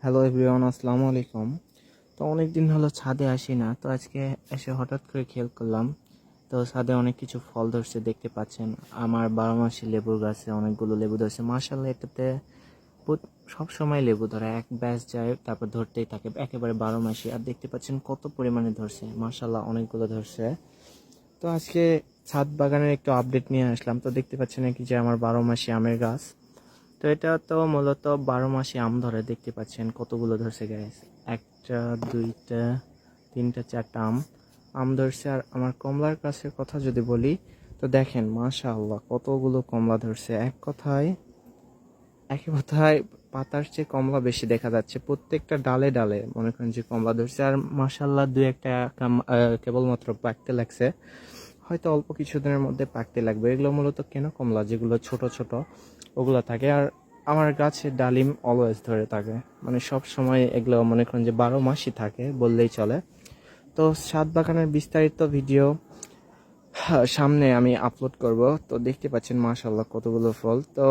Hello everyone, আসসালামু আলাইকুম। তো অনেক দিন হলো ছাদে আসি না, তো আজকে এসে হঠাৎ করে খেয়াল করলাম। তো ছাদে অনেক কিছু ফল ধরছে, দেখতে পাচ্ছেন। আমার 12 মাসি লেবুর গাছে অনেকগুলো লেবু ধরছে মাশাআল্লাহ। এটাতে সব সময় লেবু ধরে, এক ব্যাচ যায় তারপর ধরতেই থাকে, একেবারে 12 মাসি। আর দেখতে পাচ্ছেন কত পরিমাণে ধরছে মাশাআল্লাহ, অনেকগুলো ধরছে। তো আজকে ছাদ বাগানের একটু আপডেট নিয়ে আসলাম। তো দেখতে পাচ্ছেন কি যে আমার 12 মাসি আমের গাছ। তো এটা তো মূলত 12 মাসে আম ধরে, দেখতে পাচ্ছেন কতগুলো ধরছে গাইস। একটা, দুইটা, তিনটা, চারটা আম আম ধরছে। আর আমার কমলার গাছের কথা যদি বলি, তো দেখেন মাশাআল্লাহ কতগুলো কমলা ধরছে। একে কথায় পাতার চেয়ে কমলা বেশি দেখা যাচ্ছে, প্রত্যেকটা ডালে ডালে মনে করেন যে কমলা ধরছে। আর মাশাআল্লাহ দুই একটা কেবলমাত্র পাকতে লাগছে, হয়তো অল্প কিছুদিনের মধ্যে পাকতে লাগবে। এগুলো মূলত কেন কমলা, যেগুলো ছোট ছোট ওগুলো থাকে। আর আমার গাছে ডালিম অলওয়েজ ধরে থাকে, মানে সব সময় এগুলো মনে করেন যে 12 মাসই থাকে বললেই চলে। তো ছাদ বাগানের বিস্তারিত ভিডিও সামনে আমি আপলোড করব। তো দেখতে পাচ্ছেন মাশাআল্লাহ কতগুলো ফল। তো